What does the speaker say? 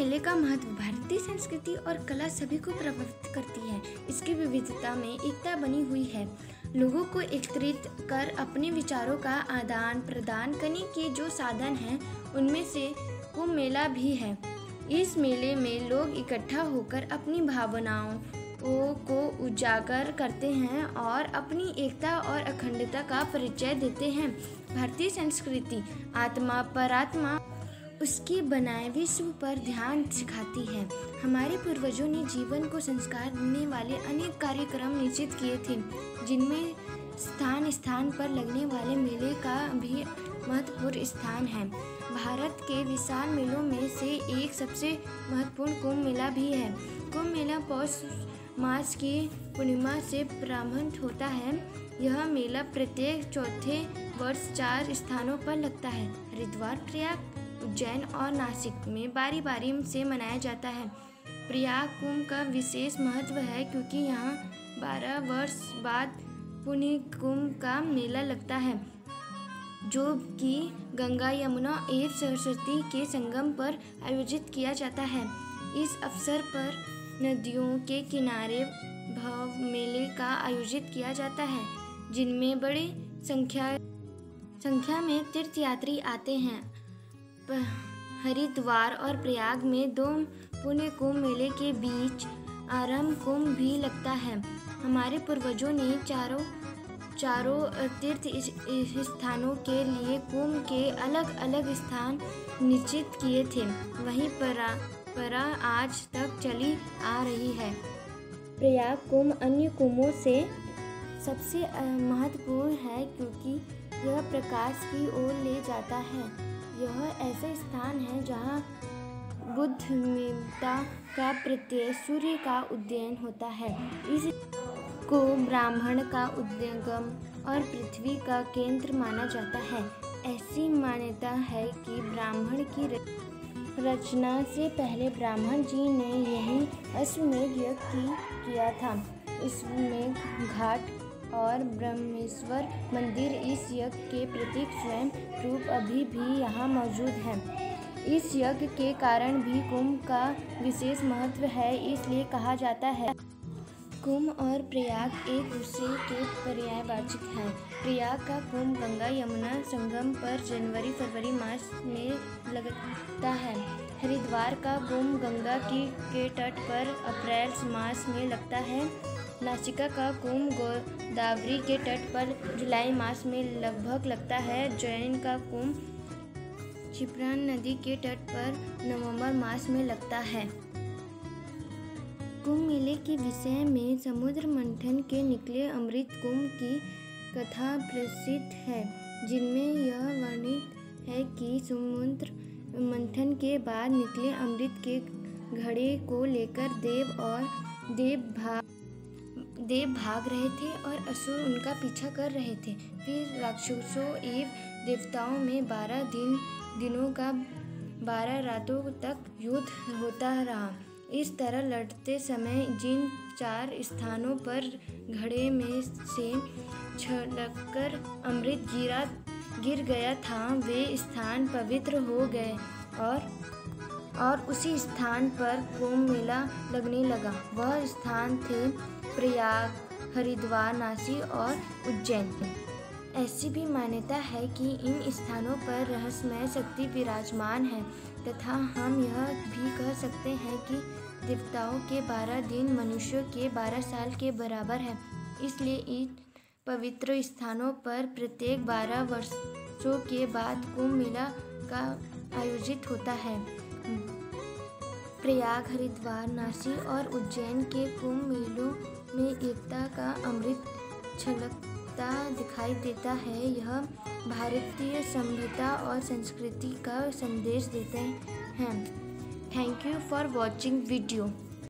मेले का महत्व भारतीय संस्कृति और कला सभी को प्रभावित करती है। इसकी विविधता में एकता बनी हुई है। लोगों को एकत्रित कर अपने विचारों का आदान प्रदान करने के जो साधन हैं उनमें से कुंभ मेला भी है। इस मेले में लोग इकट्ठा होकर अपनी भावनाओं को उजागर करते हैं और अपनी एकता और अखंडता का परिचय देते हैं। भारतीय संस्कृति आत्मा परात्मा उसके बनाए विश्व पर ध्यान सिखाती है। हमारे पूर्वजों ने जीवन को संस्कार देने वाले अनेक कार्यक्रम निश्चित किए थे, जिनमें स्थान स्थान पर लगने वाले मेले का भी महत्वपूर्ण स्थान है। भारत के विशाल मेलों में से एक सबसे महत्वपूर्ण कुंभ मेला भी है। कुंभ मेला पौष मास की पूर्णिमा से प्रारंभ होता है। यह मेला प्रत्येक चौथे वर्ष 4 स्थानों पर लगता है। हरिद्वार, प्रयाग, उज्जैन और नासिक में बारी बारी से मनाया जाता है। प्रयाग कुंभ का विशेष महत्व है क्योंकि यहाँ 12 वर्ष बाद पुण्य कुंभ का मेला लगता है, जो कि गंगा, यमुना एवं सरस्वती के संगम पर आयोजित किया जाता है। इस अवसर पर नदियों के किनारे भव्य मेले का आयोजित किया जाता है, जिनमें बड़ी संख्या में तीर्थयात्री आते हैं। हरिद्वार और प्रयाग में 2 पुण्य कुंभ मेले के बीच आरंभ कुंभ भी लगता है। हमारे पूर्वजों ने चारों तीर्थ स्थानों के लिए कुंभ के अलग अलग स्थान निश्चित किए थे। वहीं परंपरा आज तक चली आ रही है। प्रयाग कुंभ अन्य कुंभों से सबसे महत्वपूर्ण है क्योंकि यह प्रकाश की ओर ले जाता है। यह ऐसा स्थान है जहाँ बुद्धिमत्ता का प्रत्यय सूर्य का उदय होता है। इसको ब्रह्मांड का उद्गम और पृथ्वी का केंद्र माना जाता है। ऐसी मान्यता है कि ब्रह्मांड की रचना से पहले ब्रह्मा जी ने यही अश्वमेध यज्ञ किया था। अश्वमेध घाट और ब्रह्मेश्वर मंदिर इस यज्ञ के प्रतीक स्वयं रूप अभी भी यहाँ मौजूद है। इस यज्ञ के कारण भी कुंभ का विशेष महत्व है। इसलिए कहा जाता है कुंभ और प्रयाग एक दूसरे के पर्यायवाची हैं। प्रयाग का कुंभ गंगा यमुना संगम पर जनवरी-फरवरी मास में लगता है। हरिद्वार का कुंभ गंगा के तट पर अप्रैल मास में लगता है। नासिका का कुंभ गोदावरी के तट पर जुलाई मास में लगभग लगता है। उज्जैन का कुंभ क्षिप्रा नदी के तट पर नवंबर मास में लगता है। कुंभ मेले के विषय में समुद्र मंथन के निकले अमृत कुंभ की कथा प्रसिद्ध है, जिनमें यह वर्णित है कि समुद्र मंथन के बाद निकले अमृत के घड़े को लेकर देव भाग रहे थे और असुर उनका पीछा कर रहे थे। फिर राक्षसों एवं देवताओं में 12 दिनों का 12 रातों तक युद्ध होता रहा। इस तरह लड़ते समय जिन 4 स्थानों पर घड़े में से छलककर अमृत गिर गया था, वे स्थान पवित्र हो गए और उसी स्थान पर कुंभ मेला लगने लगा। वह स्थान थे प्रयाग, हरिद्वार, नासिक और उज्जैन। ऐसी भी मान्यता है कि इन स्थानों पर रहस्यमय शक्ति विराजमान है तथा हम यह भी कह सकते हैं कि देवताओं के 12 दिन मनुष्यों के 12 साल के बराबर है। इसलिए इन पवित्र स्थानों पर प्रत्येक 12 वर्षों के बाद कुंभ मेला का आयोजित होता है। प्रयाग, हरिद्वार, नासिक और उज्जैन के कुंभ मेलों में एकता का अमृत छलकता दिखाई देता है। यह भारतीय सभ्यता और संस्कृति का संदेश देते हैं। Thank you for watching video.